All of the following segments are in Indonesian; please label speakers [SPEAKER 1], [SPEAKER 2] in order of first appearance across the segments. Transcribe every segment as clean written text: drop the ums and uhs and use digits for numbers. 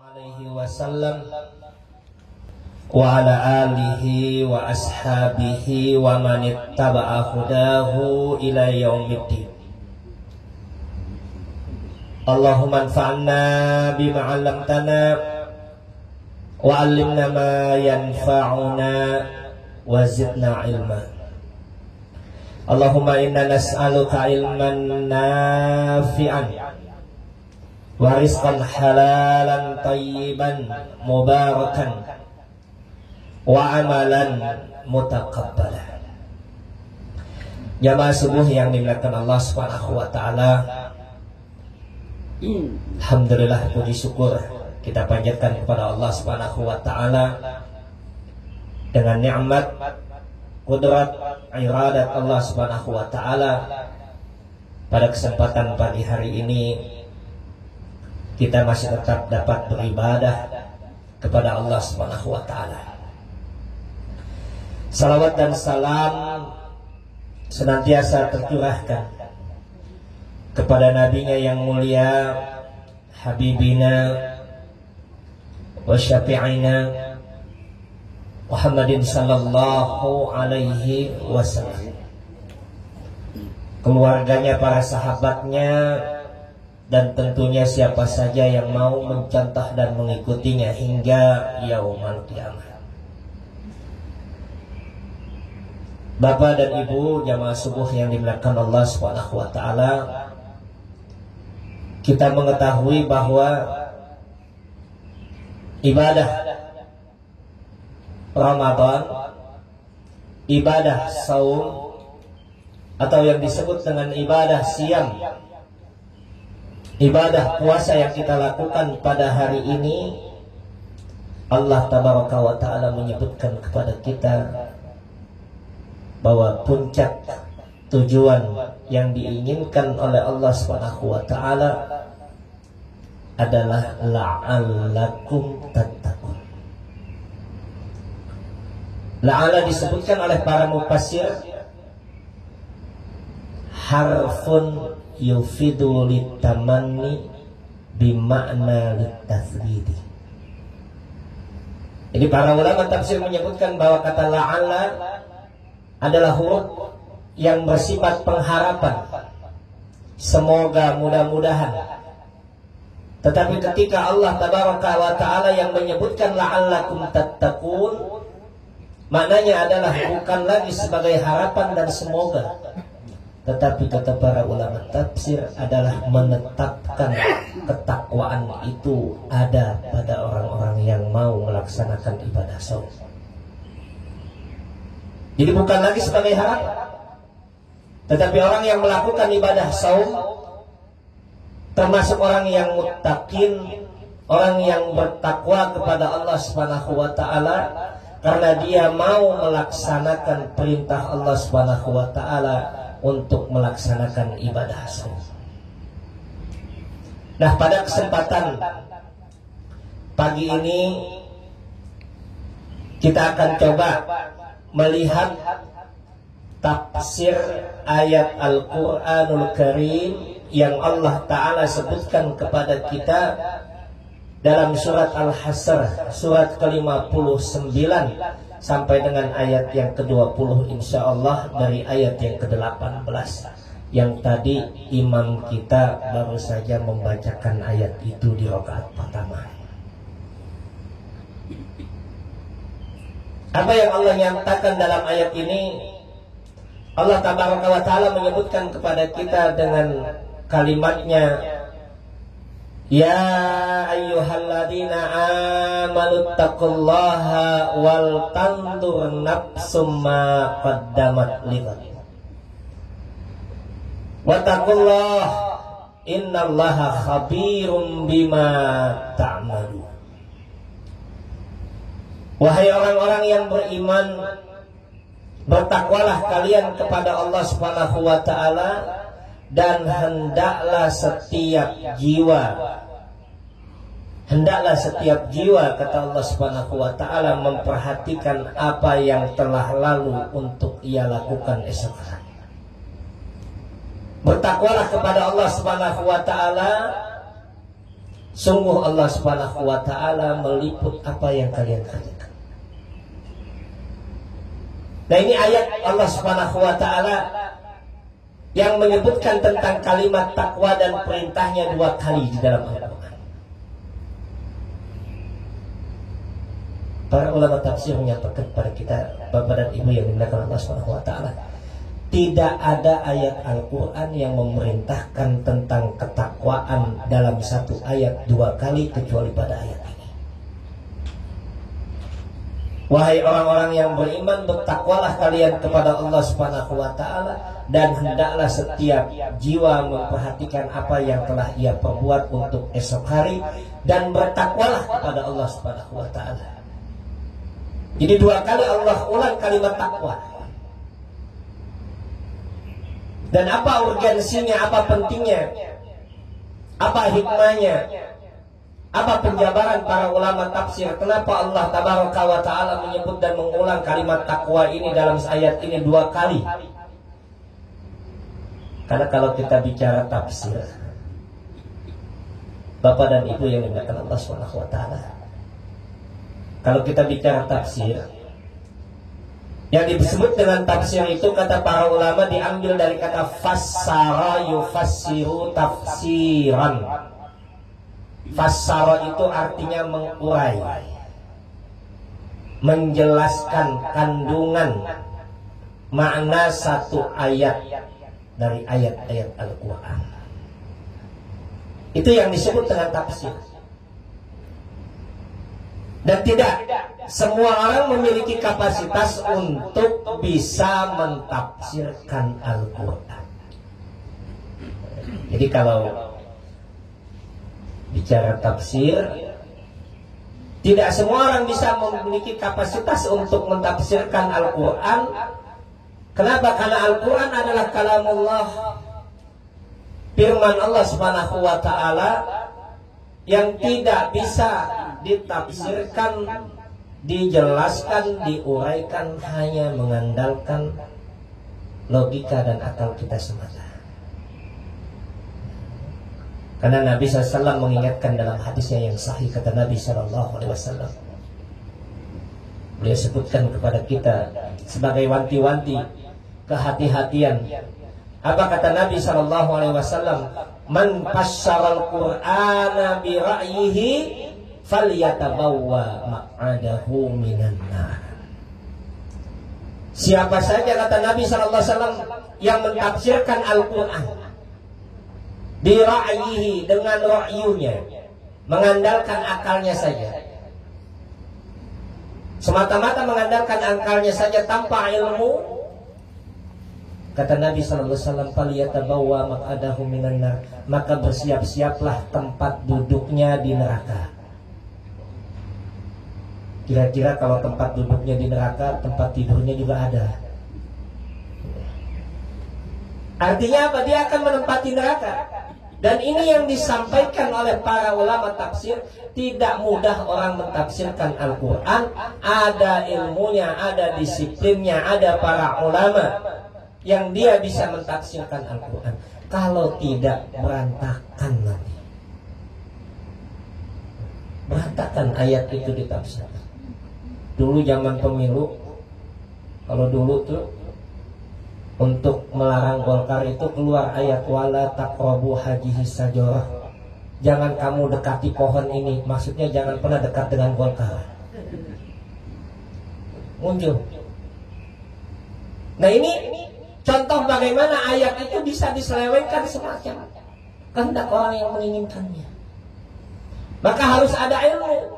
[SPEAKER 1] alaihi wasallam wa ala alihi wa ashabihi wa man ittaba'a hudahu ila yaumiddin. Allahumma anfa'na bima 'allamtana wa 'allimna ma yanfa'una wa zidna ilma. Allahumma inna nas'aluka ilman nafi'an wa rizqan halalan tayyiban mubarakan wa amalan mutaqabbalan. Jamaah subuh yang dimuliakan Allah Subhanahu wa taala, alhamdulillah, puji syukur kita panjatkan kepada Allah Subhanahu wa taala dengan nikmat qudrat iradat Allah Subhanahu wa taala. Pada kesempatan pagi hari ini kita masih tetap dapat beribadah kepada Allah Subhanahu wa taala. Salawat dan salam senantiasa tercurahkan kepada nabinya yang mulia, habibina wa syafi'ina Muhammadin sallallahu alaihi wasallam, keluarganya, para sahabatnya, dan tentunya siapa saja yang mau mencontoh dan mengikutinya hingga yaumul qiyamah. Bapak dan Ibu jamaah subuh yang dimuliakan Allah Subhanahu wa taala, kita mengetahui bahwa ibadah Ramadan, ibadah saum, atau yang disebut dengan ibadah siam, ibadah puasa yang kita lakukan pada hari ini, Allah Tabaraka wa ta'ala menyebutkan kepada kita bahwa puncak tujuan yang diinginkan oleh Allah Subhanahu wa ta'ala adalah la'allakum tattaqun. La'ala disebutkan oleh para mufassir harfun yufidu litamanni bimakna litasridi. Jadi para ulama tafsir menyebutkan bahwa kata la'ala adalah huruf yang bersifat pengharapan, semoga, mudah-mudahan. Tetapi ketika Allah Tabaraka wa ta'ala yang menyebutkan la'allakum tattaqun, maknanya adalah bukan lagi sebagai harapan dan semoga, tetapi kata para ulama tafsir adalah menetapkan ketakwaan itu ada pada orang-orang yang mau melaksanakan ibadah saum. Jadi bukan lagi sebagai harapan, tetapi orang yang melakukan ibadah saum termasuk orang yang muttaqin, orang yang bertakwa kepada Allah Subhanahu wa taala, karena dia mau melaksanakan perintah Allah Subhanahu wa taala untuk melaksanakan ibadah saum. Nah, pada kesempatan pagi ini kita akan coba melihat tafsir ayat Al-Quranul Karim yang Allah Ta'ala sebutkan kepada kita dalam surat Al-Hasr, surat ke-59 sampai dengan ayat yang ke-20, insyaallah dari ayat yang ke-18, yang tadi imam kita baru saja membacakan ayat itu di rakaat pertama. Apa yang Allah nyatakan dalam ayat ini? Allah Tabaraka wa ta'ala menyebutkan kepada kita dengan kalimatnya, ya ayyuhalladzina amanu taqullaha wal tandur nafsum ma qaddamat lighad wa taqullaha innallaha khabirum bima ta'malun. Wahai orang-orang yang beriman, bertakwalah kalian kepada Allah Subhanahu wa ta'ala, dan hendaklah setiap jiwa, kata Allah Subhanahu wa ta'ala, memperhatikan apa yang telah lalu untuk ia lakukan esok hari. Bertakwalah kepada Allah Subhanahu wa ta'ala Sungguh Allah Subhanahu wa ta'ala meliput apa yang kalian kerjakan. Nah, ini ayat Allah Subhanahu wa ta'ala yang menyebutkan tentang kalimat takwa dan perintahnya 2 kali di dalam Al-Quran. Para ulama tafsir menyatakan kepada kita, Bapak dan Ibu yang dimuliakan Allah Subhanahu wa ta'ala, tidak ada ayat Al-Quran yang memerintahkan tentang ketakwaan dalam satu ayat 2 kali kecuali pada ayat ini. Wahai orang-orang yang beriman, bertakwalah kalian kepada Allah Subhanahu wa ta'ala, dan hendaklah setiap jiwa memperhatikan apa yang telah ia perbuat untuk esok hari, dan bertakwalah kepada Allah Subhanahu wa ta'ala. Jadi 2 kali Allah ulang kalimat takwa. Dan apa urgensinya, apa pentingnya, apa hikmahnya, apa penjabaran para ulama tafsir, kenapa Allah Tabaraka wa ta'ala menyebut dan mengulang kalimat takwa ini dalam ayat ini 2 kali? Karena kalau kita bicara tafsir, Bapak dan Ibu yang dimuliakan Allah Subhanahu wa ta'ala, kalau kita bicara tafsir, yang disebut dengan tafsir itu, kata para ulama, diambil dari kata fassara yufassiru tafsiran. Fassara itu artinya mengurai, menjelaskan kandungan makna satu ayat dari ayat-ayat Al-Quran. Itu yang disebut dengan tafsir. Dan tidak semua orang memiliki kapasitas untuk bisa mentafsirkan Al-Quran. Jadi kalau bicara tafsir, tidak semua orang bisa memiliki kapasitas untuk mentafsirkan Al-Quran. Kenapa? Karena Al-Quran adalah kalamullah, firman Allah Subhanahu wa ta'ala, yang tidak bisa ditafsirkan, dijelaskan, diuraikan hanya mengandalkan logika dan akal kita semata. Karena Nabi SAW mengingatkan dalam hadisnya yang sahih, kata Nabi SAW, beliau sebutkan kepada kita sebagai wanti-wanti kehati-hatian. Apa kata Nabi SAW? Man fassaral Qur'ana bi ra'yihi falyatabawwa maq'adahu minan nar. Siapa saja, kata Nabi SAW, yang mentafsirkan Al-Quran bi ra'yihi, dengan ra'yunya, mengandalkan akalnya saja, semata-mata mengandalkan akalnya saja tanpa ilmu, kata Nabi SAW, falyatabawwa maq'adahu minan nar, maka bersiap-siaplah tempat duduknya di neraka. Kira-kira kalau tempat duduknya di neraka, tempat tidurnya juga ada. Artinya apa? Dia akan menempati neraka. Dan ini yang disampaikan oleh para ulama tafsir. Tidak mudah orang mentafsirkan Al-Quran. Ada ilmunya, ada disiplinnya, ada para ulama yang dia bisa mentafsirkan Al-Quran. Kalau tidak, berantakan nanti. Berantakan ayat itu ditafsirkan. Dulu zaman pemilu, kalau dulu tuh untuk melarang Golkar itu keluar ayat wala taqrabu hadhihi sajarah. Jangan kamu dekati pohon ini. Maksudnya jangan pernah dekat dengan Golkar. Muncul. Nah, ini contoh bagaimana ayat itu bisa diselewengkan semacam kehendak orang yang menginginkannya. Maka harus ada ilmu.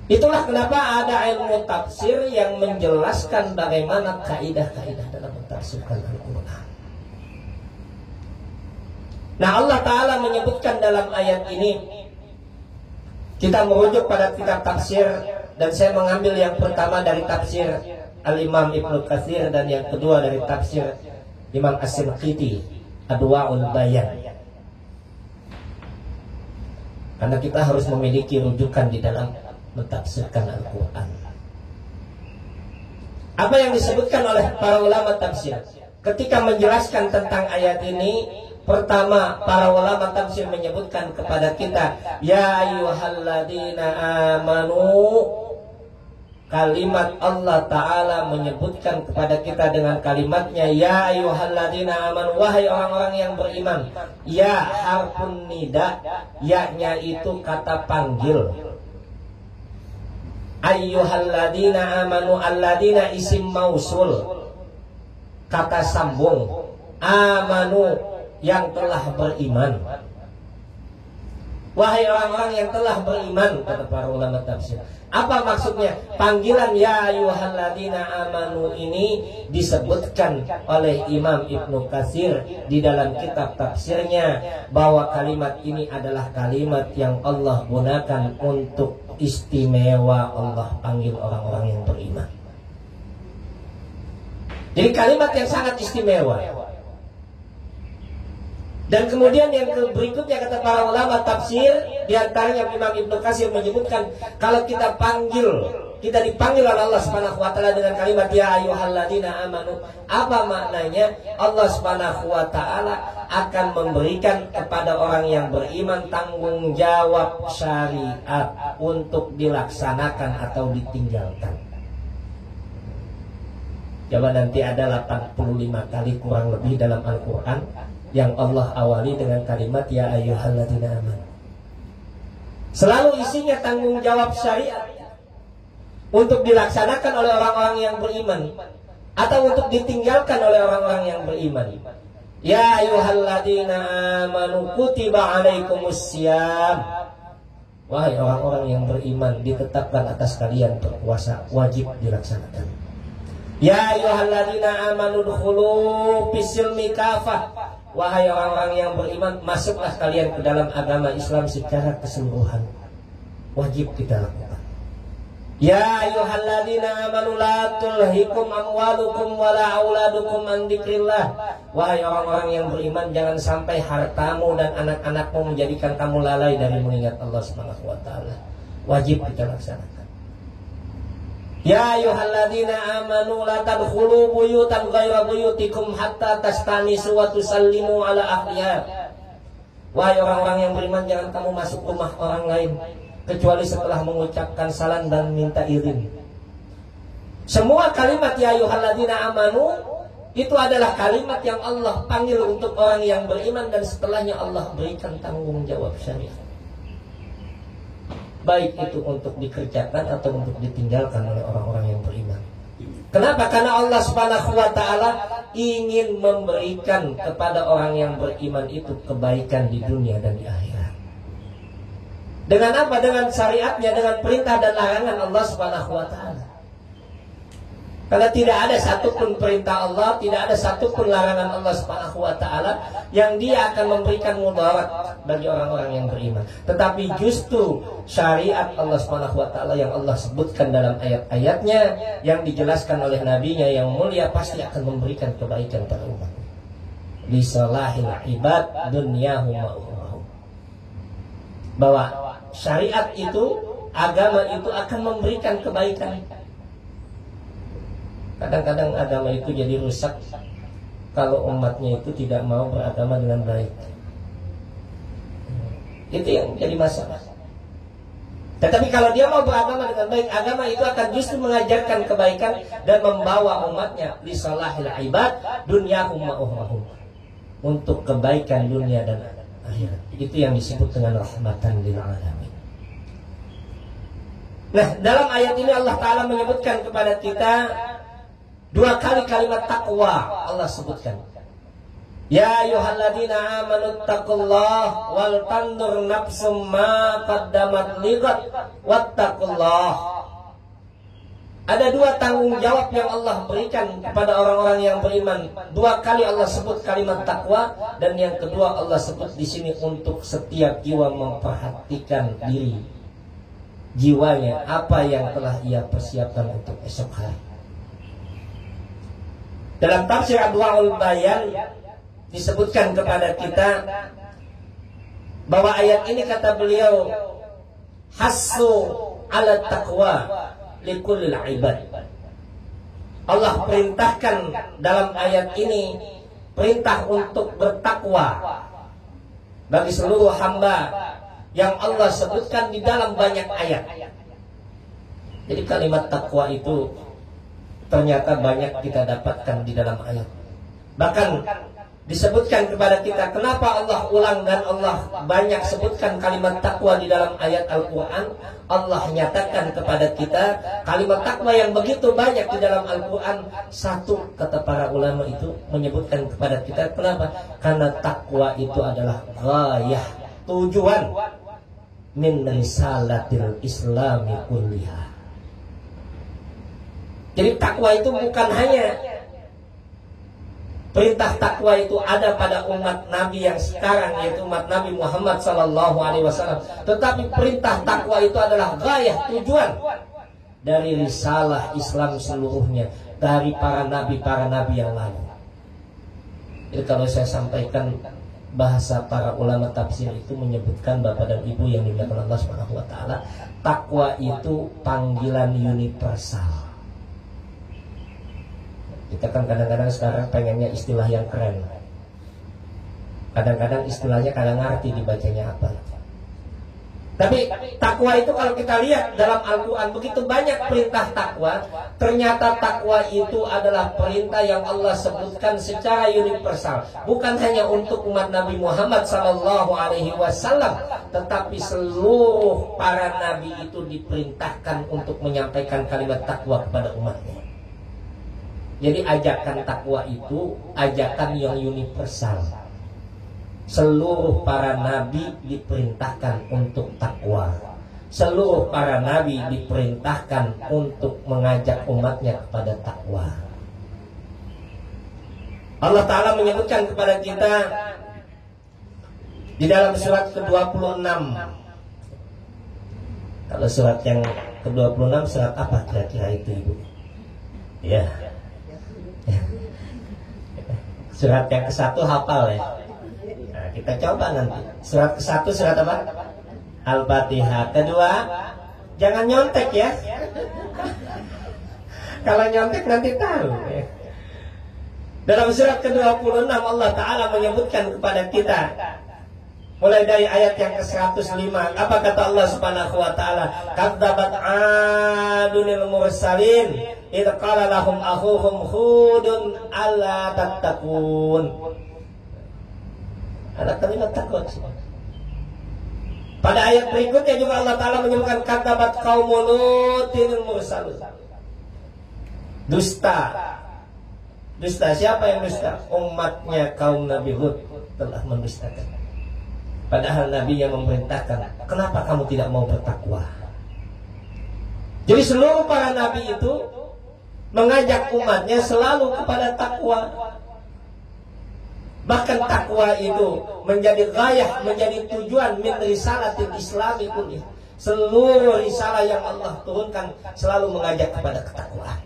[SPEAKER 1] Itulah kenapa ada ilmu tafsir yang menjelaskan bagaimana kaidah-kaidah dalam mentafsirkan Al-Quran. Nah, Allah Ta'ala menyebutkan dalam ayat ini, kita merujuk pada kitab tafsir, dan saya mengambil yang pertama dari tafsir Al-Imam Ibnu Katsir, dan yang kedua dari tafsir Imam As-Sinqiti, Adwa'ul Bayan. Karena kita harus memiliki rujukan di dalam mentafsirkan Al-Quran. Apa yang disebutkan oleh para ulama tafsir ketika menjelaskan tentang ayat ini? Pertama, para ulama tafsir menyebutkan kepada kita, ya ayyuhalladzina amanu. Kalimat Allah Ta'ala menyebutkan kepada kita dengan kalimatnya, ya ayyuhalladzina amanu, wahai orang-orang yang beriman. Ya harfun nida, ya-nya itu kata panggil. Ayyuhalladzina amanu, alladzina isim mausul, kata sambung. Amanu, yang telah beriman. Wahai orang-orang yang telah beriman, kata para ulama tafsir. Apa maksudnya? Panggilan ya ayyuhalladzina amanu ini disebutkan oleh Imam Ibnu Katsir di dalam kitab tafsirnya bahwa kalimat ini adalah kalimat yang Allah gunakan untuk istimewa Allah panggil orang-orang yang beriman. Jadi kalimat yang sangat istimewa. Dan kemudian yang berikutnya kata para ulama tafsir, di antaranya Imam Ibnu Katsir menyebutkan, kalau kita dipanggil oleh Allah Subhanahu wa taala dengan kalimat ya ayyuhalladzina amanu, apa maknanya? Allah Subhanahu wa taala akan memberikan kepada orang yang beriman tanggung jawab syariat untuk dilaksanakan atau ditinggalkan. Coba nanti ada 85 kali kurang lebih dalam Al-Quran yang Allah awali dengan kalimat ya ayyuhalladzina amanu. Selalu isinya tanggung jawab syariat untuk dilaksanakan oleh orang-orang yang beriman atau untuk ditinggalkan oleh orang-orang yang beriman. Ya ayyuhalladzina amanu kutiba alaikumussyam. Wahai orang-orang yang beriman, ditetapkan atas kalian berpuasa, wajib dilaksanakan. Ya ayyuhalladzina amanu dkhulu fis-silmi kafah. Wahai orang-orang yang beriman, masuklah kalian ke dalam agama Islam secara keseluruhan. Wajib kita lakukan. Ya ayyuhalladzina amanu la tulhikum amwalukum wala auladukum an dzikrillah. Wahai orang-orang yang beriman, jangan sampai hartamu dan anak-anakmu menjadikan kamu lalai dari mengingat Allah Subhanahu wa taala. Wajib kita laksanakan. Ya ayyuhalladzina amanu la tadkhulu buyutan ghaira buyutikum hatta tastanisu wa tusallimu ala ahliha. Wahai orang-orang yang beriman, jangan kamu masuk rumah orang lain kecuali setelah mengucapkan salam dan minta izin. Semua kalimat ya ayyuhalladzina amanu itu adalah kalimat yang Allah panggil untuk orang yang beriman, dan setelahnya Allah berikan tanggung jawab syariat. Baik itu untuk dikerjakan atau untuk ditinggalkan oleh orang-orang yang beriman. Kenapa? Karena Allah Subhanahu wa taala ingin memberikan kepada orang yang beriman itu kebaikan di dunia dan di akhirat. Dengan apa? Dengan syariatnya, dengan perintah dan larangan Allah Subhanahu wa taala. Karena tidak ada satupun perintah Allah, tidak ada satupun larangan Allah Subhanahu wa taala yang dia akan memberikan mudarat bagi orang-orang yang beriman. Tetapi justru syariat Allah Subhanahu wa taala yang Allah sebutkan dalam ayat-ayatnya, yang dijelaskan oleh nabinya yang mulia, pasti akan memberikan kebaikan pada umat. Li salahil ibad dunyahum wa ukhrahum. Bahwa syariat itu, agama itu akan memberikan kebaikan. Kadang-kadang agama itu jadi rusak kalau umatnya itu tidak mau beragama dengan baik. Itu yang jadi masalah. Tetapi kalau dia mau beragama dengan baik, agama itu akan justru mengajarkan kebaikan dan membawa umatnya li salahil ibad dunyahum wa ukhrahum, untuk kebaikan dunia dan akhirat. Itu yang disebut dengan rahmatan lil alamin. Nah, dalam ayat ini Allah Ta'ala menyebutkan kepada kita dua kali kalimat takwa Allah sebutkan. Ya ayyuhalladzina amanu taqullaha wal tandur nafsum ma qaddamat lighad wattaqullah. Ada dua tanggung jawab yang Allah berikan kepada orang-orang yang beriman. Dua kali Allah sebut kalimat takwa, dan yang kedua Allah sebut di sini untuk setiap jiwa memperhatikan diri jiwanya, apa yang telah ia persiapkan untuk esok hari. Dalam tafsir Adwaul Bayan disebutkan kepada kita bahwa ayat ini, kata beliau, hasu ala taqwa likulil ibad. Allah perintahkan dalam ayat ini perintah untuk bertakwa bagi seluruh hamba yang Allah sebutkan di dalam banyak ayat. Jadi kalimat takwa itu ternyata banyak kita dapatkan di dalam ayat. Bahkan disebutkan kepada kita kenapa Allah ulang dan Allah banyak sebutkan kalimat takwa di dalam ayat Al-Quran. Allah nyatakan kepada kita kalimat takwa yang begitu banyak di dalam Al-Quran. Satu, kata para ulama itu menyebutkan kepada kita, kenapa? Karena takwa itu adalah ghayah, tujuan min risalatil islami kulliha. Jadi takwa itu bukan hanya perintah takwa itu ada pada umat Nabi yang sekarang, yaitu umat Nabi Muhammad SAW. Tetapi perintah takwa itu adalah gayah, tujuan dari risalah Islam seluruhnya, dari para nabi yang lalu. Jadi kalau saya sampaikan bahasa para ulama tafsir itu menyebutkan Bapak dan Ibu yang dimuliakan Allah Subhanahu wa taala, takwa itu panggilan universal. Kita kan kadang-kadang sekarang pengennya istilah yang keren. Kadang-kadang istilahnya kadang ngerti dibacanya apa. Tapi takwa itu kalau kita lihat dalam Al-Quran begitu banyak perintah takwa. Ternyata takwa itu adalah perintah yang Allah sebutkan secara universal, bukan hanya untuk umat Nabi Muhammad SAW, tetapi seluruh para nabi itu diperintahkan untuk menyampaikan kalimat takwa kepada umatnya. Jadi ajakan takwa itu ajakan yang universal. Seluruh para nabi diperintahkan untuk takwa. Seluruh para nabi diperintahkan untuk mengajak umatnya kepada takwa. Allah Ta'ala menyebutkan kepada kita di dalam surat ke-26. Kalau surat yang ke-26 surat apa kira-kira itu, Ibu? Ya. Surat yang ke-1 hafal ya. Nah, kita coba nanti. Surat ke-1 surat apa? Al-Fatihah. Kedua, jangan nyontek ya. Kalau nyontek nanti tahu ya. Dalam surat ke-26 Allah Ta'ala menyebutkan kepada kita, mulai dari ayat yang ke-105, apa kata Allah Subhanahu wa taala? Kadzabat 'adunil mursalin idz qala lahum akhuhum hudun alla tattaqun. Ada kalimat takut. Pada ayat berikutnya juga Allah Ta'ala menyebutkan kadzabat qaumul lutin mursalun. Dusta. Dusta siapa yang dusta? Umatnya kaum Nabi Hud telah mendustakan. Padahal Nabi yang memerintahkan, kenapa kamu tidak mau bertakwa? Jadi seluruh para Nabi itu mengajak umatnya selalu kepada takwa. Bahkan takwa itu menjadi gayah, menjadi tujuan min risalatil islami kulli. Seluruh risalah yang Allah turunkan selalu mengajak kepada ketakwaan.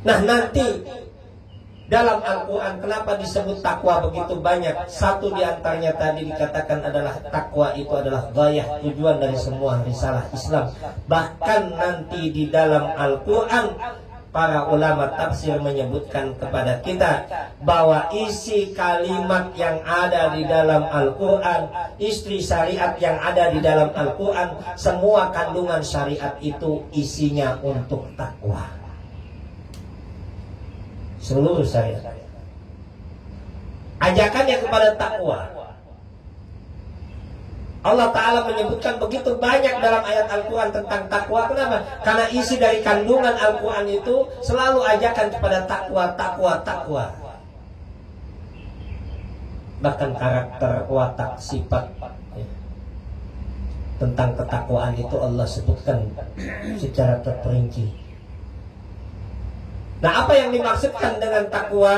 [SPEAKER 1] Nah nanti dalam Al-Quran kenapa disebut takwa begitu banyak? Satu diantaranya tadi dikatakan adalah takwa itu adalah gayah, tujuan dari semua risalah Islam. Bahkan nanti di dalam Al-Quran para ulama tafsir menyebutkan kepada kita bahwa isi kalimat yang ada di dalam Al-Quran, istri syariat yang ada di dalam Al-Quran, semua kandungan syariat itu isinya untuk takwa. Seluruh syariat ajakannya kepada takwa. Allah Ta'ala menyebutkan begitu banyak dalam ayat Al-Quran tentang takwa. Kenapa? Karena isi dari kandungan Al-Quran itu selalu ajakan kepada takwa, takwa, takwa. Bahkan karakter, watak, sifat tentang ketakwaan itu Allah sebutkan secara terperinci. Nah, apa yang dimaksudkan dengan takwa?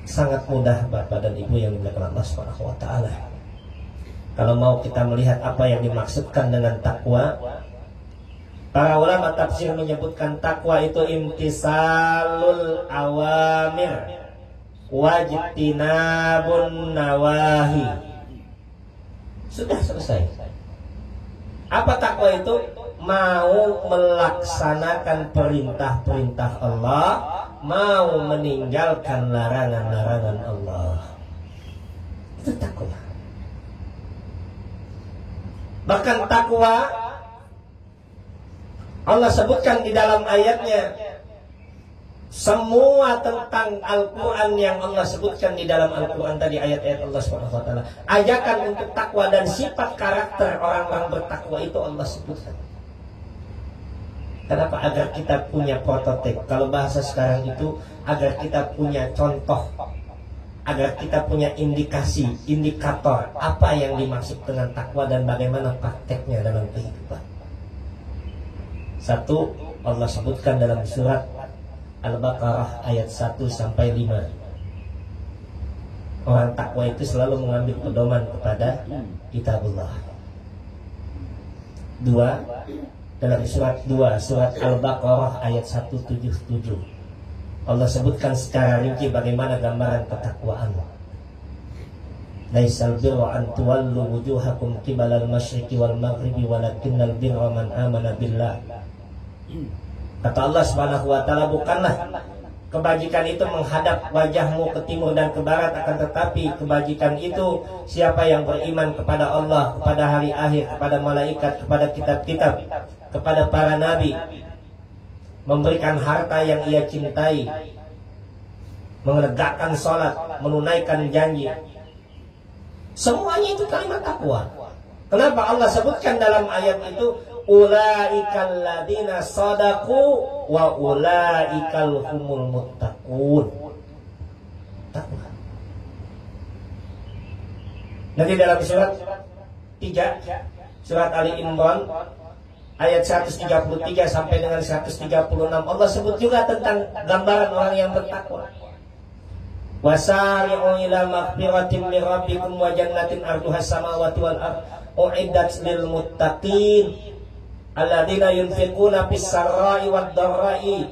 [SPEAKER 1] Sangat mudah Bapak dan Ibu yang dimuliakan Allah Subhanahu wa taala. Kalau mau kita melihat apa yang dimaksudkan dengan takwa, para ulama tafsir menyebutkan takwa itu imtisalul awamir wajtinabun nawahi. Sudah selesai. Apa takwa itu? Mau melaksanakan perintah-perintah Allah, mau meninggalkan larangan-larangan Allah. Itu takwa. Bahkan takwa Allah sebutkan di dalam ayatnya, semua tentang Al-Quran yang Allah sebutkan di dalam Al-Quran tadi, ayat-ayat Allah SWT, ajakan untuk takwa dan sifat karakter orang-orang bertakwa itu Allah sebutkan. Kenapa? Agar kita punya prototip. Kalau bahasa sekarang itu, agar kita punya contoh, agar kita punya indikasi, indikator apa yang dimaksud dengan takwa dan bagaimana prakteknya dalam kehidupan. Satu, Allah sebutkan dalam surat Al-Baqarah ayat 1-5. Orang takwa itu selalu mengambil pedoman kepada kitabullah. Dua, dalam surat Al-Baqarah ayat 177, Allah sebutkan secara rinci bagaimana gambaran ketakwaan. Laisal birra an tuwallu wujuhakum qibalal masyriqi wal maghribi walakinnal birra man amana billah. Kata Allah Subhanahu wa taala, bukanlah kebajikan itu menghadap wajahmu ke timur dan ke barat, akan tetapi kebajikan itu siapa yang beriman kepada Allah, kepada hari akhir, kepada malaikat, kepada kitab-kitab, kepada para nabi, memberikan harta yang ia cintai, menegakkan salat, menunaikan janji. Semuanya itu kalimat takwa. Kenapa Allah sebutkan dalam ayat itu ulaikal ladina sadaqu wa ulaikal humul muttaqun. Takwa. Nanti dalam surat 3, surat Ali Imran ayat 133 sampai dengan 136, Allah sebut juga tentang gambaran orang yang bertakwa. Wasari'u ila maghfiratin min rabbikum wa jannatin 'arduhas samawati wal ardh u'iddat lil muttaqin alladzina yunfiquna fis sarra'i wad dharra'i.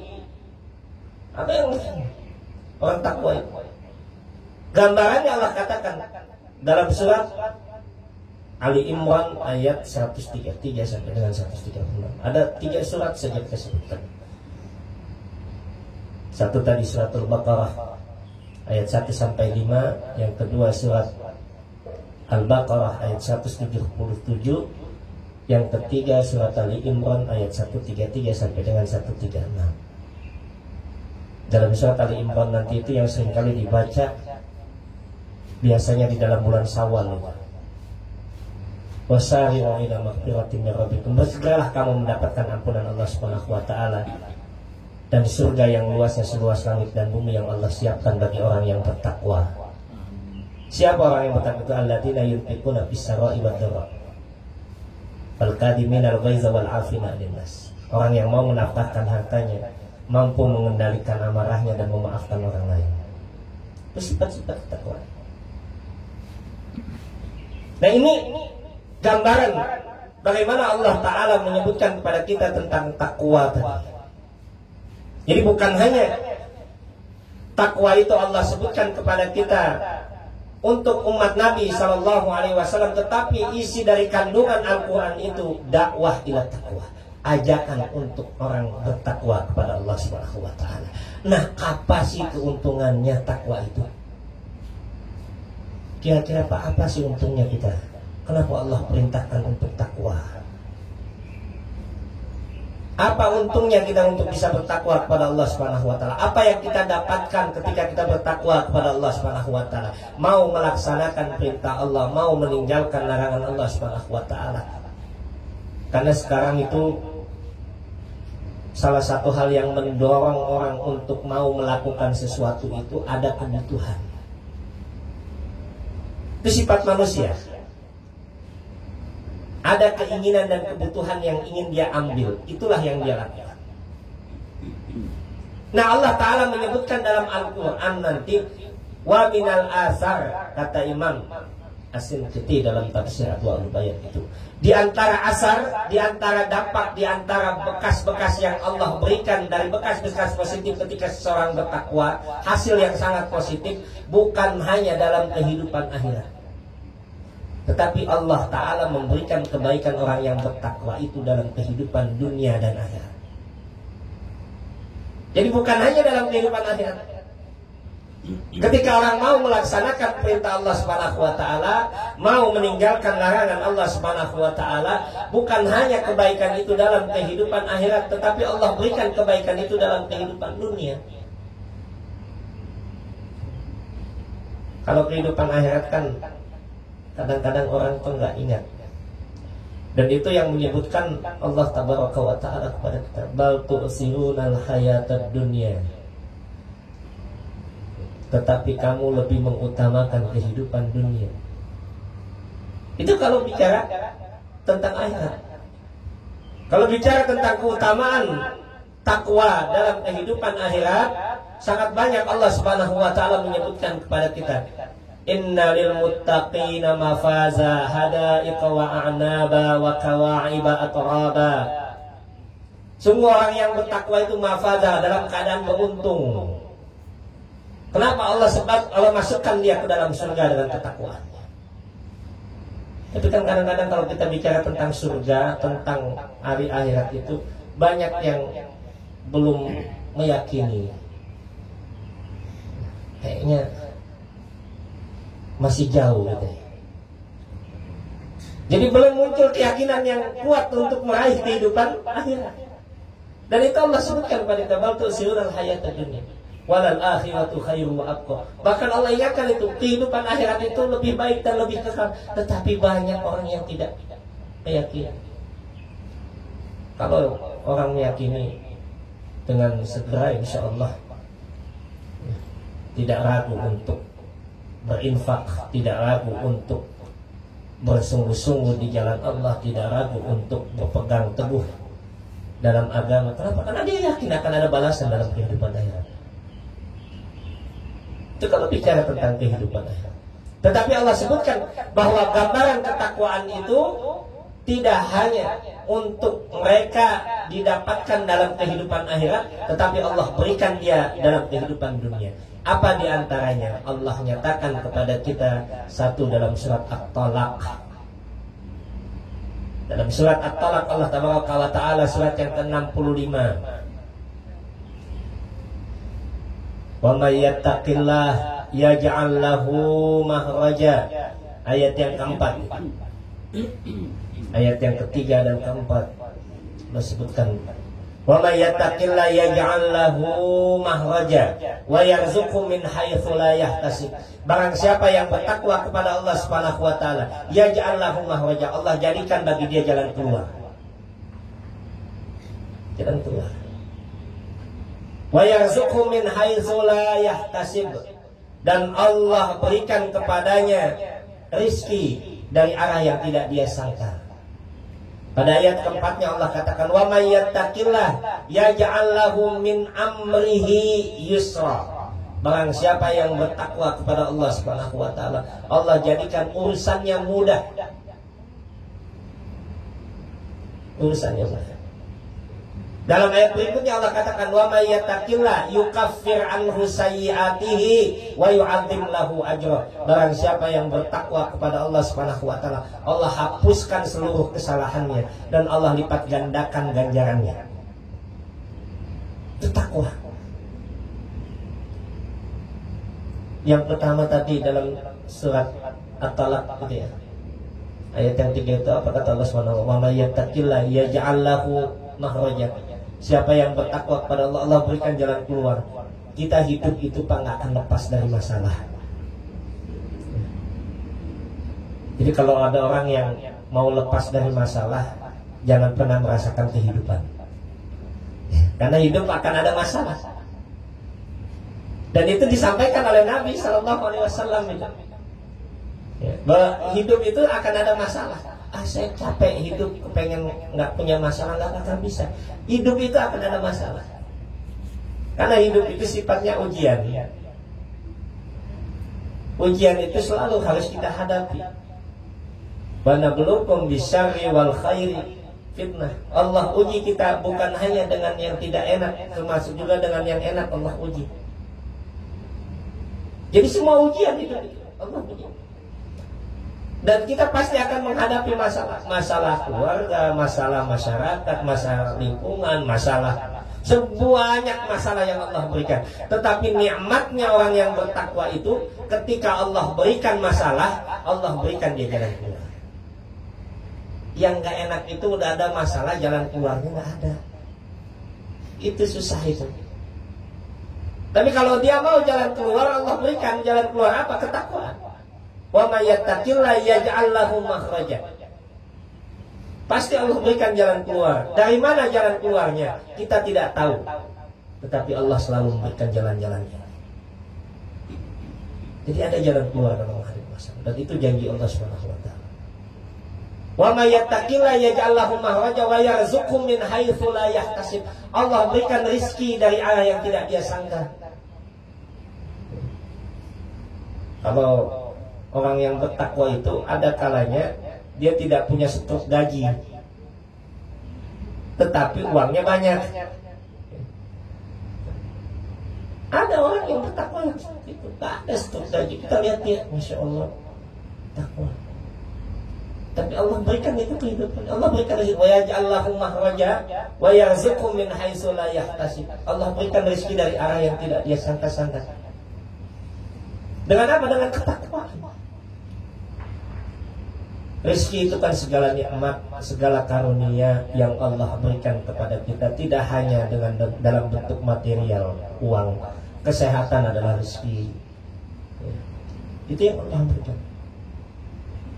[SPEAKER 1] Apa yang orang takwa itu? Gambarannya Allah katakan dalam surat Ali Imran ayat 133 sampai dengan 136. Ada 3 surat saja disebutkan. Satu tadi surat Al-Baqarah ayat 1-5, yang kedua surat Al-Baqarah ayat 177, yang ketiga surat Ali Imran ayat 133 sampai dengan 136. Dalam surat Ali Imran nanti itu yang seringkali dibaca biasanya di dalam bulan Syawal. Wasari'u ila maghfiratin min rabbikum, bersegeralah kamu mendapatkan ampunan Allah Subhanahu wa taala dan surga yang luasnya seluas langit dan bumi yang Allah siapkan bagi orang yang bertakwa. Siapa orang yang bertakwa itu? Alladzina yunfiquna fis sarra'i wad dharra wal kadhiminal ghaiza wal 'afina 'anil nas. Orang yang mau menafkahkan hartanya, mampu mengendalikan amarahnya dan memaafkan orang lain. Itu sifat-sifat takwa. Nah, ini gambaran bagaimana Allah Ta'ala menyebutkan kepada kita tentang takwa tadi. Jadi bukan hanya takwa itu Allah sebutkan kepada kita untuk umat Nabi SAW, tetapi isi dari kandungan Al-Quran itu dakwah ila takwa, ajakan untuk orang bertakwa kepada Allah Subhanahu wa taala. Nah, apa sih keuntungannya takwa itu? Kira-kira apa sih untungnya kita? Kenapa Allah perintahkan untuk takwa? Apa untungnya kita untuk bisa bertakwa kepada Allah Subhanahu wa taala? Apa yang kita dapatkan ketika kita bertakwa kepada Allah Subhanahu wa taala? Mau melaksanakan perintah Allah, mau meninggalkan larangan Allah Subhanahu wa taala. Karena sekarang itu salah satu hal yang mendorong orang untuk mau melakukan sesuatu itu ada kebutuhan. Itu sifat manusia. Ada keinginan dan kebutuhan yang ingin dia ambil, itulah yang dia lakukan. Nah, Allah Ta'ala menyebutkan dalam Al-Quran nanti, wa minal asar, kata Imam As-Sinqiti dalam tafsir Adwaul Bayan itu, di antara asar, di antara dampak, di antara bekas-bekas yang Allah berikan dari bekas-bekas positif ketika seseorang bertakwa, hasil yang sangat positif, bukan hanya dalam kehidupan akhirat, tetapi Allah Ta'ala memberikan kebaikan orang yang bertakwa itu dalam kehidupan dunia dan akhirat. Jadi bukan hanya dalam kehidupan akhirat. Ketika orang mau melaksanakan perintah Allah Subhanahu wa taala, mau meninggalkan larangan Allah Subhanahu wa taala, bukan hanya kebaikan itu dalam kehidupan akhirat, tetapi Allah berikan kebaikan itu dalam kehidupan dunia. Kalau kehidupan akhirat kan kadang-kadang orang itu nggak ingat. Dan itu yang menyebutkan Allah Tabaraka wa taala kepada kita, bal tu'sirunal hayatad dunya. Tetapi kamu lebih mengutamakan kehidupan dunia. Itu kalau bicara tentang akhirat. Kalau bicara tentang keutamaan takwa dalam kehidupan akhirat, sangat banyak Allah Subhanahu wa taala menyebutkan kepada kita, innalil muttaqina mafaza hadaiqa wa a'naba wa kawa'iba atraba. Sungguh orang yang bertakwa itu mafaza, dalam keadaan beruntung. Kenapa Allah masukkan dia ke dalam surga dengan ketakwaannya? Tapi kan kadang-kadang kalau kita bicara tentang surga, tentang hari akhirat itu, banyak yang belum meyakini. Kayaknya masih jauh gitu. Jadi belum muncul keyakinan yang kuat untuk meraih kehidupan akhirat. Dan itu Allah sebutkan pada kita, bal tu'sirunal hayatad dunya walal akhiratu khairu wa abqa. Bahkan Allah ingatkan itu, kehidupan akhirat itu lebih baik dan lebih kekal. Tetapi banyak orang yang tidak meyakini. Kalau orang meyakini, dengan segera insya Allah tidak ragu untuk berinfak, tidak ragu untuk bersungguh-sungguh di jalan Allah, tidak ragu untuk berpegang teguh dalam agama. Kenapa? Karena dia yakin akan ada balasan dalam kehidupan akhirat. Itu kalau bicara tentang kehidupan akhirat. Tetapi Allah sebutkan bahwa gambaran ketakwaan itu tidak hanya untuk mereka didapatkan dalam kehidupan akhirat, tetapi Allah berikan dia dalam kehidupan dunia. Apa di antaranya? Allah nyatakan kepada kita satu dalam surat At-Talaq. Dalam surat At-Talaq Allah Tabaraka wa taala surat yang ke-65. Wa may yattaqillah yaj'al lahu makhraja. Ayat yang keempat. Ayat yang ketiga dan keempat Allah sebutkan, wa may yattaqillah yaj'al lahu makhraja wa yarzuqhu min haitsu la yahtasib. Barang siapa yang bertakwa kepada Allah Subhanahu wa taala, yaj'al lahu makhraja, Allah jadikan bagi dia jalan keluar. Jalan keluar. Wa yarzuqhu min haitsu la yahtasib, dan Allah berikan kepadanya rizki dari arah yang tidak dia sangka. Pada ayat keempatnya Allah katakan, wa may yattaqillah yaj'al lahu min amrihi yusra. Barang siapa yang bertakwa kepada Allah Subhanahu wa taala, Allah jadikan urusannya mudah. Urusannya mudah. Dalam ayat berikutnya Allah katakan, wa may yattaqillah yukaffir anhu sayyi'atihi wa yu'adzim lahu ajra. Barang siapa yang bertakwa kepada Allah Subhanahu wa taala, Allah hapuskan seluruh kesalahannya dan Allah lipat gandakan ganjarannya. Itu takwa. Yang pertama tadi dalam surat At-Talaq gitu ya. Ayat yang 3 itu apa kata Allah Subhanahu wa taala? Wa may yattaqillah yaj'al lahu makhraja. Siapa yang bertakwa kepada Allah, Allah berikan jalan keluar. Kita hidup itu Pak nggak akan lepas dari masalah. Jadi kalau ada orang yang mau lepas dari masalah, jangan pernah merasakan kehidupan. Karena hidup akan ada masalah. Dan itu disampaikan oleh Nabi Sallallahu Alaihi Wasallam itu. Bahwa hidup itu akan ada masalah. Saya capek hidup, pengen nggak punya masalah, nggak akan bisa. Hidup itu akan ada masalah. Karena hidup itu sifatnya ujian. Ujian itu selalu harus kita hadapi. Wa nabluukum bisyarri wal khairi fitnah. Allah uji kita bukan hanya dengan yang tidak enak, termasuk juga dengan yang enak Allah uji. Jadi semua ujian itu Allah uji. Dan kita pasti akan menghadapi masalah keluarga, masalah masyarakat, masalah lingkungan, masalah Sebanyak masalah yang Allah berikan. Tetapi nikmatnya orang yang bertakwa itu, ketika Allah berikan masalah, Allah berikan dia jalan keluar. Yang gak enak itu udah ada masalah, jalan keluarnya gak ada. Itu susah itu. Tapi kalau dia mau jalan keluar, Allah berikan jalan keluar apa? Ketakwaan. Wa may yattaqillaha yaj'al lahu makhraja. Pasti Allah berikan jalan keluar. Dari mana jalan keluarnya? Kita tidak tahu. Tetapi Allah selalu memberikan jalan-jalannya. Jadi ada jalan keluar dalam hari masalah. Dan itu janji Allah Subhanahu wa taala. Wa may yattaqillaha yaj'al lahu makhraja wa yarzuqhu min haitsu la yahtasib. Allah berikan rezeki dari arah yang tidak dia sangka. Kalau orang yang bertakwa itu ada kalanya dia tidak punya stok gaji, tetapi uangnya banyak. Ada orang yang bertakwa itu tak ada stok gaji. Kita lihat dia, masya Allah, takwa. Tapi Allah berikan itu kehidupan. Allah berikan rezeki. Wa yaj'allahu makhraja wa yarzuqhu min haitsu la yahtasib. Allah berikan rezeki dari arah yang tidak dia sangka-sangka. Dengan apa? Dengan ketakwaan. Rezeki itu kan segala nikmat, segala karunia yang Allah berikan kepada kita, tidak hanya dengan dalam bentuk material, uang. Kesehatan adalah rezeki. Itu yang Allah berikan.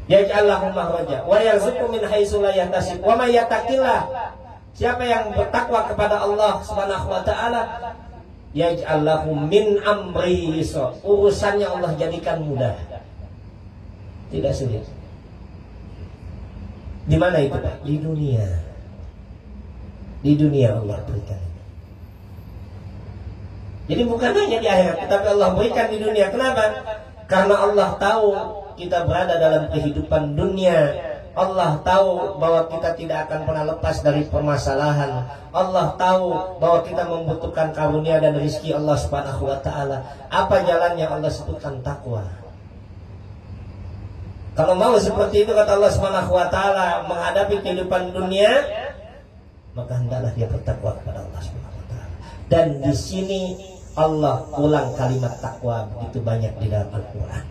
[SPEAKER 1] Yaj'allahu makhraja wa yarzuqhu min haitsu la yahtasib. Wa may yattaqillah, siapa yang bertakwa kepada Allah Subhanahu wa taala, yaj'allahu min amri yusra. Urusannya Allah jadikan mudah. Tidak sulit. Di mana itu, Pak? Di dunia. Di dunia Allah berikan. Jadi bukan hanya di akhirat, tetapi Allah berikan di dunia. Kenapa? Karena Allah tahu kita berada dalam kehidupan dunia. Allah tahu bahwa kita tidak akan pernah lepas dari permasalahan. Allah tahu bahwa kita membutuhkan karunia dan rezeki Allah Subhanahu wa taala. Apa jalannya? Allah sebutkan takwa. Kalau mau seperti itu, kata Allah Subhanahu wa taala, menghadapi kehidupan dunia, maka hendaklah dia bertakwa kepada Allah Subhanahu wa taala. Dan di sini Allah ulang kalimat takwa begitu banyak di dalam Al-Qur'an.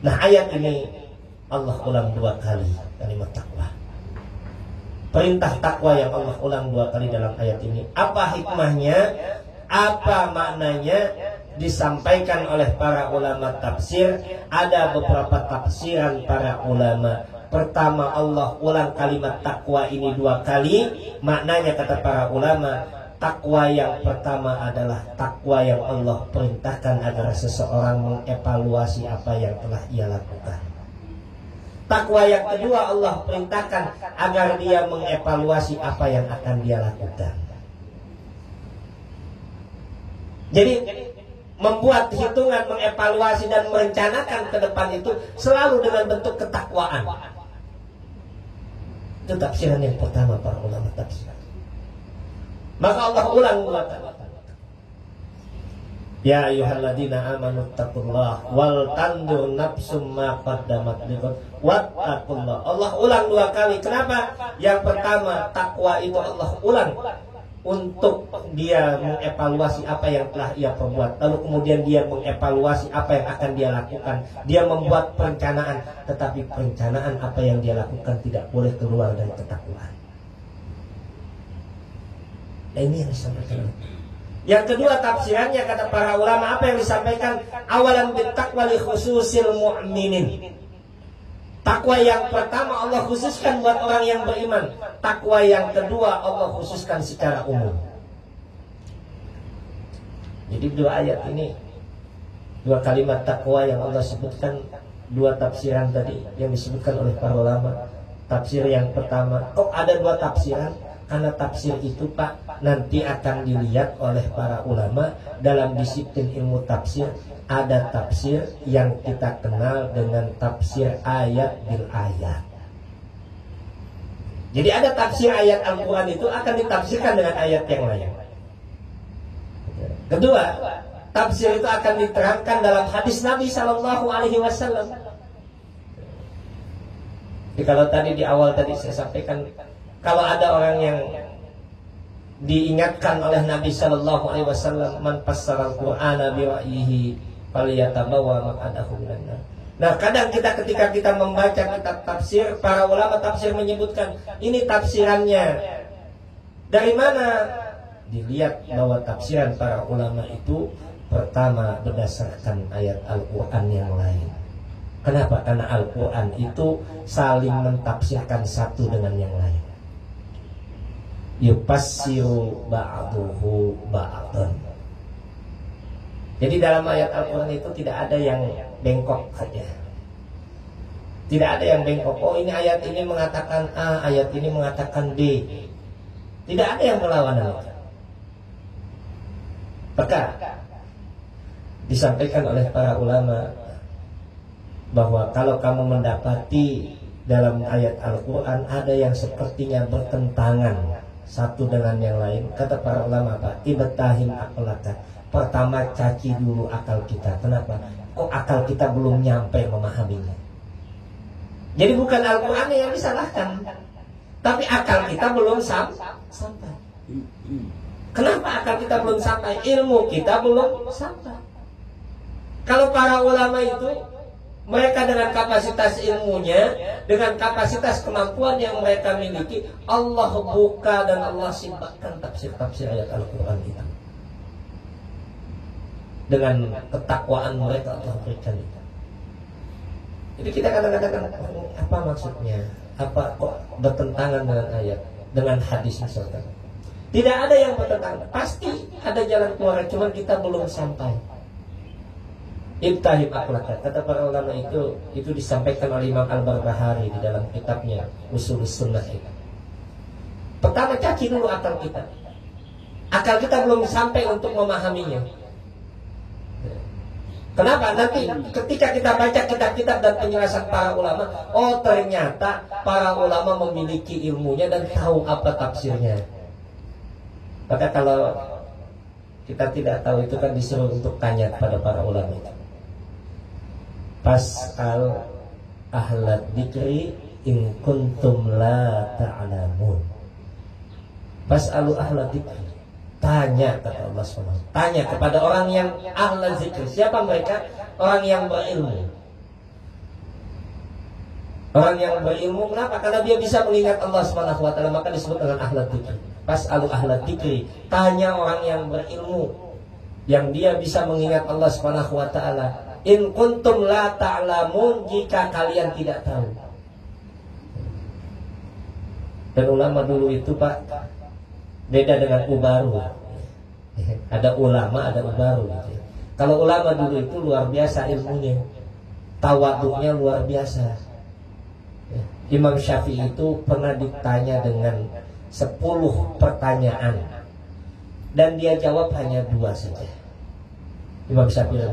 [SPEAKER 1] Nah, ayat ini Allah ulang 2 kali kalimat takwa. Perintah takwa yang Allah ulang 2 kali dalam ayat ini. Apa hikmahnya? Apa maknanya? Disampaikan oleh para ulama tafsir. Ada beberapa tafsiran para ulama. Pertama, Allah ulang kalimat takwa ini 2 kali. Maknanya, kata para ulama, takwa yang pertama adalah takwa yang Allah perintahkan agar seseorang mengevaluasi apa yang telah ia lakukan. Takwa yang kedua, Allah perintahkan agar dia mengevaluasi apa yang akan dia lakukan. Jadi membuat hitungan, mengevaluasi dan merencanakan ke depan itu selalu dengan bentuk ketakwaan. Itu tafsiran yang pertama para ulama tafsir. Maka Allah ulang 2 kali. Ya ayyuhalladzina amanu taqullaha wal tandur nafsum ma qaddamat lighad wattaqullah. Allah ulang 2 kali. Kenapa? Yang pertama, takwa itu Allah ulang untuk dia mengevaluasi apa yang telah ia perbuat. Lalu kemudian dia mengevaluasi apa yang akan dia lakukan. Dia membuat perencanaan, tetapi perencanaan apa yang dia lakukan tidak boleh keluar dari ketakwaan. Nah, ini yang disampaikan. Yang kedua tafsirannya, kata para ulama, apa yang disampaikan? Awalan bittaqwa li khususil mu'minin. Takwa yang pertama Allah khususkan buat orang yang beriman. Takwa yang kedua Allah khususkan secara umum. Jadi 2 ayat ini, 2 kalimat takwa yang Allah sebutkan, 2 tafsiran tadi yang disebutkan oleh para ulama. Tafsir yang pertama, kok ada 2 tafsiran? Karena tafsir itu, Pak, nanti akan dilihat oleh para ulama dalam disiplin ilmu tafsir. Ada tafsir yang kita kenal dengan tafsir ayat bil ayat. Jadi ada tafsir ayat Al-Quran itu akan ditafsirkan dengan ayat yang lain. Kedua, tafsir itu akan diterangkan dalam hadis Nabi SAW. Jadi kalau tadi di awal tadi saya sampaikan, kalau ada orang yang diingatkan oleh Nabi Shallallahu Alaihi Wasallam, man fassara al-Qur'ana bi ra'yihi falyatabawwa maq'adahu minan nar. Nah, kadang ketika kita membaca kitab tafsir, para ulama tafsir menyebutkan ini tafsirannya dari mana? Dilihat bahwa tafsiran para ulama itu pertama berdasarkan ayat Al-Quran yang lain. Kenapa? Karena Al-Quran itu saling mentafsirkan satu dengan yang lain. Yufassiru ba'duhu ba'dan. Jadi dalam ayat Al-Quran itu tidak ada yang bengkok saja. Tidak ada yang bengkok. Oh, ini ayat ini mengatakan A, ayat ini mengatakan D. Tidak ada yang berlawanan. Maka disampaikan oleh para ulama bahwa kalau kamu mendapati dalam ayat Al-Quran ada yang sepertinya bertentangan satu dengan yang lain, kata para ulama apa? Ibtahim aklaka. Pertama, caci dulu akal kita. Kenapa? Kok akal kita belum nyampe memahaminya? Jadi bukan Al-Quran yang disalahkan, tapi akal kita belum sampai. Kenapa akal kita belum sampai? Ilmu kita belum sampai. Kalau para ulama itu, mereka dengan kapasitas ilmunya, dengan kapasitas kemampuan yang mereka miliki, Allah buka dan Allah simpahkan tafsir-tafsir ayat Al-Quran itu. Dengan ketakwaan mereka Allah berikan itu. Jadi kita kadang-kadang, apa maksudnya? Apa kok bertentangan dengan ayat, dengan hadis misalkan? Tidak ada yang bertentangan. Pasti ada jalan keluar, cuman kita belum sampai. Ibtahim akhlaka, kata para ulama itu disampaikan oleh Imam Al-Barbahari di dalam kitabnya Ushulus Sunnah itu. Pertama, caci dulu akal kita. Akal kita belum sampai untuk memahaminya. Kenapa? Nanti ketika kita baca kitab-kitab dan penjelasan para ulama, oh ternyata para ulama memiliki ilmunya dan tahu apa tafsirnya. Maka kalau kita tidak tahu itu kan disuruh untuk tanya kepada para ulama itu. Fas'al ahlat dzikri in kuntum la ta'lamun. Fas'alu ahlat dzikri. Tanya, kata Allah SWT. Tanya kepada orang yang ahlat dzikri. Siapa mereka? Orang yang berilmu. Orang yang berilmu, kenapa? Karena dia bisa mengingat Allah SWT, maka disebut dengan ahlat dzikri. Fas'alu ahlat dzikri. Tanya orang yang berilmu, yang dia bisa mengingat Allah SWT. In kuntum la ta'lamun, jika kalian tidak tahu. Dan ulama dulu itu Pak beda dengan ubaru. Ada ulama, ada ubaru gitu. Kalau ulama dulu itu luar biasa ilmunya, tawaduknya luar biasa. Imam Syafi'i itu pernah ditanya dengan 10 pertanyaan dan dia jawab hanya 2 saja. Imam Syafi'i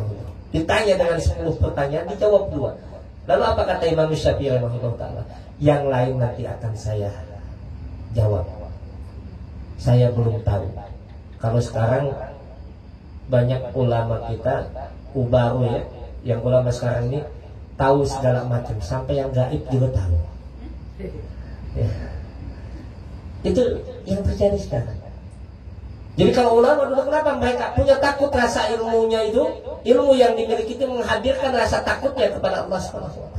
[SPEAKER 1] ditanya dengan 10 pertanyaan, dijawab 2. Lalu apa kata Imam Syafi'i rahimahullah? Yang lain nanti akan saya jawab. Saya belum tahu. Kalau sekarang banyak ulama kita ubaru ya, yang ulama sekarang ini tahu segala macam, sampai yang gaib juga tahu. Ya. Itu yang terjadi sekarang. Jadi kalau ulama dulu, kenapa mereka punya takut? Rasa ilmunya itu, ilmu yang dimiliki itu menghadirkan rasa takutnya kepada Allah SWT.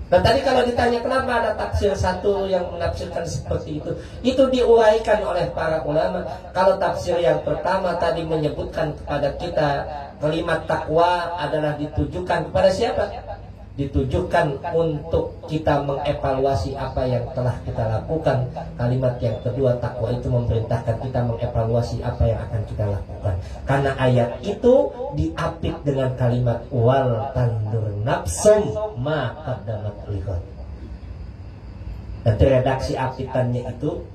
[SPEAKER 1] Dan tadi kalau ditanya kenapa ada tafsir satu yang menafsirkan seperti itu diuraikan oleh para ulama. Kalau tafsir yang pertama tadi menyebutkan kepada kita kalimat takwa adalah ditujukan kepada siapa? Ditujukan untuk kita mengevaluasi apa yang telah kita lakukan. Kalimat yang kedua, takwa itu memerintahkan kita mengevaluasi apa yang akan kita lakukan. Karena ayat itu diapit dengan kalimat wal tandur nafsum ma qaddamat lihat. Dan redaksi apitannya itu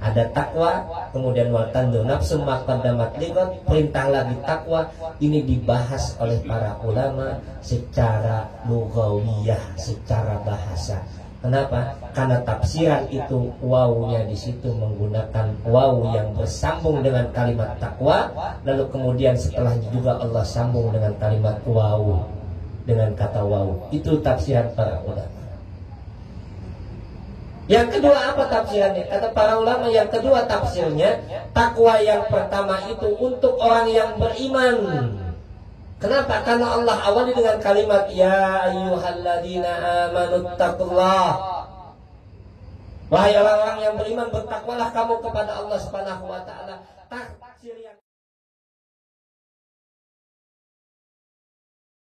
[SPEAKER 1] ada takwa, kemudian wal tandur nafsum ma qaddamat lihat, perintah lagi takwa. Ini dibahas oleh para ulama secara lughawiyah, secara bahasa. Kenapa? Karena tafsiran itu wawunya di situ menggunakan wawu yang bersambung dengan kalimat takwa, lalu kemudian setelahnya juga Allah sambung dengan kalimat wawu, dengan kata wawu. Itu tafsiran para ulama. Yang kedua apa tafsirannya? Kata para ulama, yang kedua tafsirnya, takwa yang pertama itu untuk orang yang beriman. Kenapa? Karena Allah awali dengan kalimat ya ayyuhalladzina amanu taqullah. Wahai orang-orang yang beriman, bertakwalah kamu kepada Allah Subhanahu wa taala. Tafsir yang